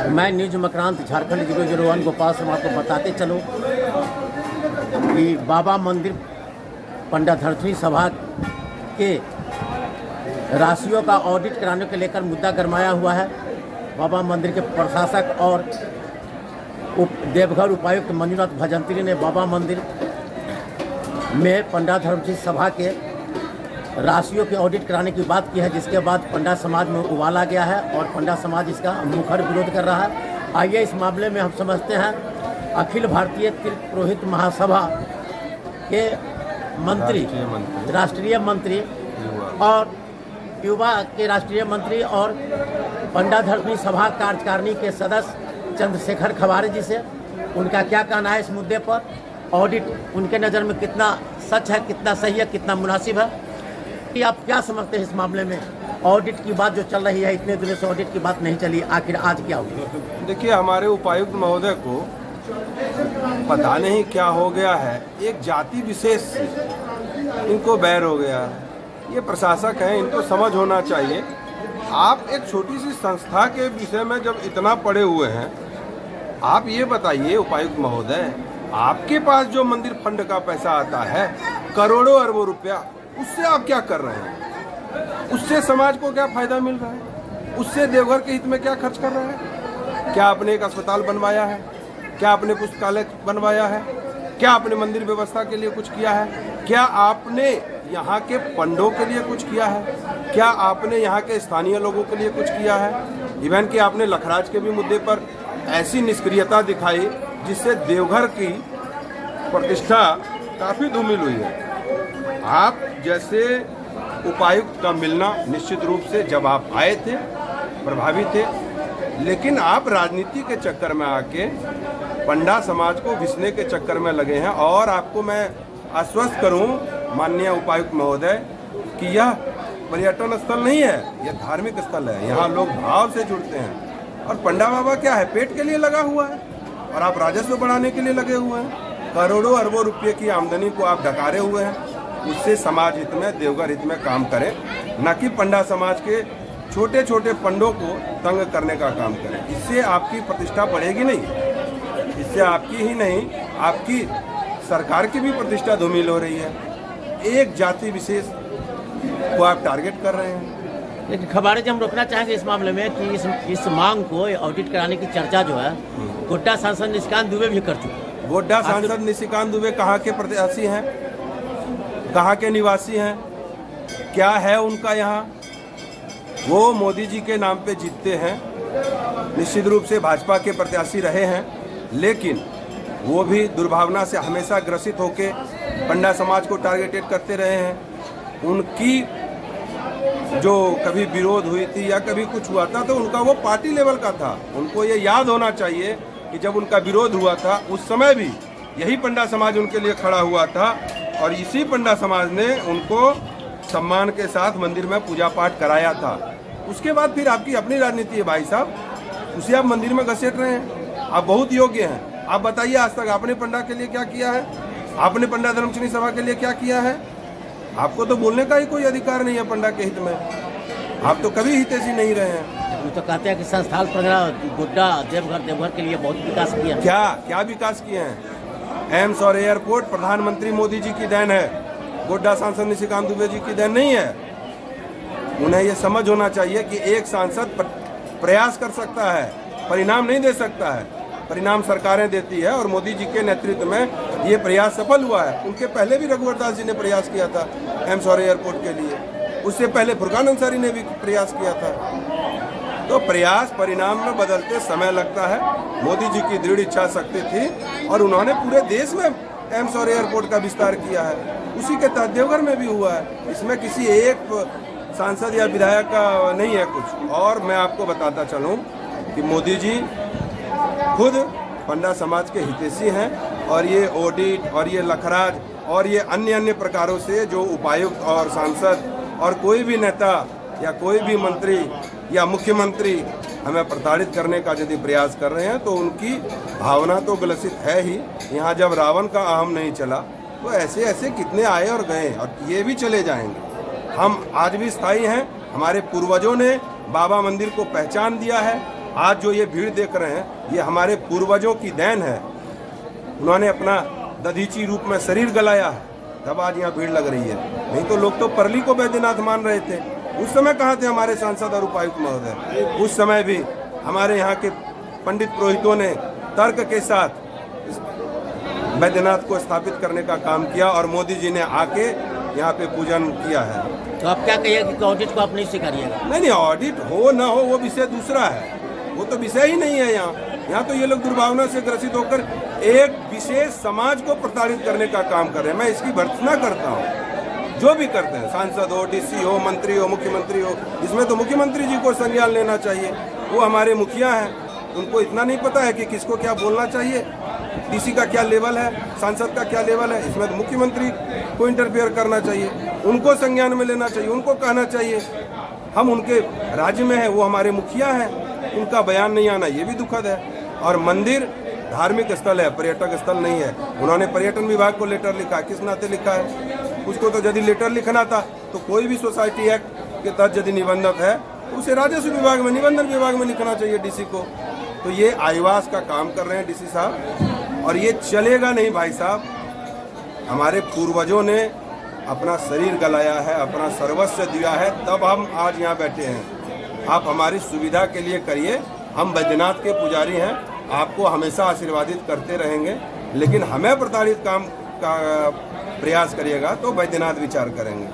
मैं न्यूज मकरांत झारखंड 001 गोपाल से आपको बताते चलो कि बाबा मंदिर पंडा धर्मश्री सभा के राशियों का ऑडिट कराने को लेकर मुद्दा गरमाया हुआ है। बाबा मंदिर के प्रशासक और देवघर उपायुक्त मंजुनाथ भजंत्री ने बाबा मंदिर में पंडा धर्मश्री सभा के राशियों के ऑडिट कराने की बात की है, जिसके बाद पंडा समाज में उबाला गया है और पंडा समाज इसका मुखर विरोध कर रहा है। आइए इस मामले में हम समझते हैं अखिल भारतीय तीर्थ पुरोहित महासभा के मंत्री, राष्ट्रीय मंत्री और युवा के राष्ट्रीय मंत्री और पंडा धर्मश्री सभा कार्यकारिणी के सदस्य चंद्रशेखर खवारे जी से उनका क्या कहना है इस मुद्दे पर। ऑडिट उनके नज़र में कितना सच है, कितना सही है, कितना मुनासिब है, कि आप क्या समझते हैं इस मामले में। ऑडिट की बात जो चल रही है, इतने दिनों से ऑडिट की बात नहीं चली, आखिर आज क्या हुआ? देखिए, हमारे उपायुक्त महोदय को पता नहीं क्या हो गया है, एक जाति विशेष से इनको बैर हो गया है। ये प्रशासक हैं, इनको समझ होना चाहिए। आप एक छोटी सी संस्था के विषय में जब इतना पड़े हुए हैं, आप ये बताइए उपायुक्त महोदय, आपके पास जो मंदिर फंड का पैसा आता है करोड़ों अरबों रुपया, उससे आप क्या कर रहे हैं? उससे समाज को क्या फायदा मिल रहा है? उससे देवघर के हित में क्या खर्च कर रहे हैं? क्या आपने एक अस्पताल बनवाया है? क्या आपने पुस्तकालय बनवाया है? क्या आपने मंदिर व्यवस्था के लिए कुछ किया है? क्या आपने यहाँ के पंडों के लिए कुछ किया है? क्या आपने यहाँ के स्थानीय लोगों के लिए कुछ किया है? इवन कि आपने लखराज के भी मुद्दे पर ऐसी निष्क्रियता दिखाई जिससे देवघर की प्रतिष्ठा काफ़ी धूमिल हुई है। आप जैसे उपायुक्त का मिलना निश्चित रूप से जब आप आए थे प्रभावी थे, लेकिन आप राजनीति के चक्कर में आके पंडा समाज को घिसने के चक्कर में लगे हैं। और आपको मैं आश्वस्त करूं माननीय उपायुक्त महोदय कि यह पर्यटन स्थल नहीं है, यह धार्मिक स्थल है। यहाँ लोग भाव से जुड़ते हैं और पंडा बाबा क्या है, पेट के लिए लगा हुआ है और आप राजस्व बढ़ाने के लिए लगे हुए हैं। करोड़ों अरबों रुपये की आमदनी को आप डकारे हुए हैं। उससे समाज हित में, देवघर हित में काम करें, न कि पंडा समाज के छोटे छोटे पंडों को तंग करने का काम करें। इससे आपकी प्रतिष्ठा बढ़ेगी नहीं, इससे आपकी ही नहीं आपकी सरकार की भी प्रतिष्ठा धूमिल हो रही है। एक जाति विशेष को आप टारगेट कर रहे हैं। लेकिन खबारें जो हम रोकना चाहेंगे इस मामले में कि इस मांग को ऑडिट कराने की चर्चा जो है गोड्डा सांसद निशिकांत दुबे भी कर चुके। गोड्डा सांसद निशिकांत दुबे कहाँ के प्रत्याशी हैं, कहाँ के निवासी हैं, क्या है उनका यहाँ? वो मोदी जी के नाम पे जीतते हैं, निश्चित रूप से भाजपा के प्रत्याशी रहे हैं, लेकिन वो भी दुर्भावना से हमेशा ग्रसित होके पंडा समाज को टारगेटेड करते रहे हैं। उनकी जो कभी विरोध हुई थी या कभी कुछ हुआ था तो उनका वो पार्टी लेवल का था। उनको ये याद होना चाहिए कि जब उनका विरोध हुआ था उस समय भी यही पंडा समाज उनके लिए खड़ा हुआ था और इसी पंडा समाज ने उनको सम्मान के साथ मंदिर में पूजा पाठ कराया था। उसके बाद फिर आपकी अपनी राजनीति है भाई साहब, उसे आप मंदिर में घसीट रहे हैं। आप बहुत योग्य हैं। आप बताइए आज तक आपने पंडा के लिए क्या किया है? आपने पंडा धर्मश्री सभा के लिए क्या किया है? आपको तो बोलने का ही कोई अधिकार नहीं है पंडा के हित में। आप तो कभी हितैषी नहीं रहे हैं। वो तो कहते हैं कि संस्थान गोड्डा देवघर के लिए बहुत विकास किया। क्या विकास किए हैं? एम्स और एयरपोर्ट प्रधानमंत्री मोदी जी की देन है, गोड्डा सांसद निशिकांत दुबे जी की देन नहीं है। उन्हें यह समझ होना चाहिए कि एक सांसद प्रयास कर सकता है, परिणाम नहीं दे सकता है। परिणाम सरकारें देती है और मोदी जी के नेतृत्व में ये प्रयास सफल हुआ है। उनके पहले भी रघुवर दास जी ने प्रयास किया था एम्स और एयरपोर्ट के लिए, उससे पहले फुरकान अंसारी ने भी प्रयास किया था। तो प्रयास परिणाम में बदलते समय लगता है। मोदी जी की दृढ़ इच्छा शक्ति थी और उन्होंने पूरे देश में एम्स और एयरपोर्ट का विस्तार किया है। उसी के तहत देवघर में भी हुआ है। इसमें किसी एक सांसद या विधायक का नहीं है कुछ। और मैं आपको बताता चलूं कि मोदी जी खुद पंडा समाज के हितैषी हैं और ये ऑडिट और ये लखराज और ये अन्य प्रकारों से जो उपायुक्त और सांसद और कोई भी नेता या कोई भी मंत्री या मुख्यमंत्री हमें प्रताड़ित करने का यदि प्रयास कर रहे हैं तो उनकी भावना तो ग्लसित है ही। यहाँ जब रावण का अहम नहीं चला तो ऐसे ऐसे कितने आए और गए और ये भी चले जाएंगे। हम आज भी स्थायी हैं। हमारे पूर्वजों ने बाबा मंदिर को पहचान दिया है। आज जो ये भीड़ देख रहे हैं ये हमारे पूर्वजों की देन है। उन्होंने अपना दधीची रूप में शरीर गलाया है, तब आज यहाँ भीड़ लग रही है। नहीं तो लोग तो परली को बैद्यनाथ मान रहे थे। उस समय कहाँ थे हमारे सांसद और उपायुक्त महोदय? उस समय भी हमारे यहाँ के पंडित पुरोहितों ने तर्क के साथ बैद्यनाथ को स्थापित करने का काम किया और मोदी जी ने आके यहाँ पे पूजन किया है। तो आप क्या कहिएगा कि ऑडिट को आप नहीं स्वीकारिएगा? नहीं, ऑडिट हो ना हो वो विषय दूसरा है, वो तो विषय ही नहीं है। यहाँ तो ये लोग दुर्भावना से ग्रसित होकर एक विशेष समाज को प्रताड़ित करने का काम कर रहे हैं। मैं इसकी भर्त्सना करता हूँ। जो भी करते हैं, सांसद हो, डीसी हो, मंत्री हो, मुख्यमंत्री हो, इसमें तो मुख्यमंत्री जी को संज्ञान लेना चाहिए। वो हमारे मुखिया हैं, उनको इतना नहीं पता है कि किसको क्या बोलना चाहिए, डीसी का क्या लेवल है, सांसद का क्या लेवल है। इसमें तो मुख्यमंत्री को इंटरफेयर करना चाहिए, उनको संज्ञान में लेना चाहिए, उनको कहना चाहिए। हम उनके राज्य में हैं, वो हमारे मुखिया हैं, उनका बयान नहीं आना ये भी दुखद है। और मंदिर धार्मिक स्थल है, पर्यटक स्थल नहीं है। उन्होंने पर्यटन विभाग को लेटर लिखा, किस नाते लिखा है? उसको तो यदि लेटर लिखना था तो कोई भी सोसाइटी एक्ट के तहत यदि निबंधक है तो उसे राजस्व विभाग में, निबंधन विभाग में लिखना चाहिए डीसी को। तो ये आईवास का काम कर रहे हैं डीसी साहब, और ये चलेगा नहीं भाई साहब। हमारे पूर्वजों ने अपना शरीर गलाया है, अपना सर्वस्व दिया है, तब हम आज यहाँ बैठे हैं। आप हमारी सुविधा के लिए करिए, हम बैद्यनाथ के पुजारी हैं, आपको हमेशा आशीर्वादित करते रहेंगे। लेकिन हमें प्रताड़ित काम का प्रयास करिएगा तो बैद्यनाथ विचार करेंगे।